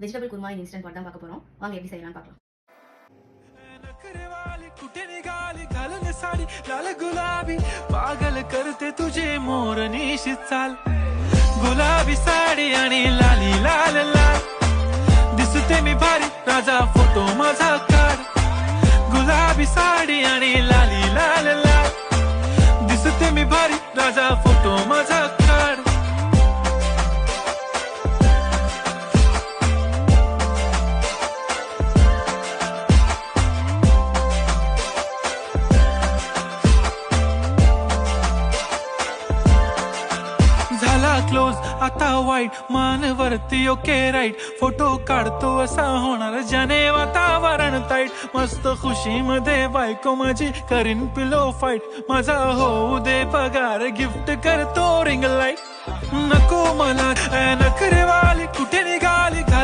Vegetable kurma இன் instant பாட் தான் பார்க்க போறோம். வாங்க எப்படி செய்யலாம்னு பார்க்கலாம். कुठे निघाली घालून साडी लाल गुलाबी पागल करते तुझे मोरनीशी चाल गुलाबी साडी आणि लाली लाल लाल दिसते मी भारी राजा फोटो माझा काढ गुलाबी साडी आणि लाली लाल लाल दिसते मी भारी राजा फोटो माझा काढ क्लोज आता वाईट मानवरती ओके राईट फोटो काढतो असा होणार ज्याने वातावरण ताईट मस्त खुशी मध्ये बायको माझी करीन पिलो फाईट माझा होऊ दे पगार गिफ्ट करतो रिंग लाईट नको मला नखरेवाली कुठे निघाली घाल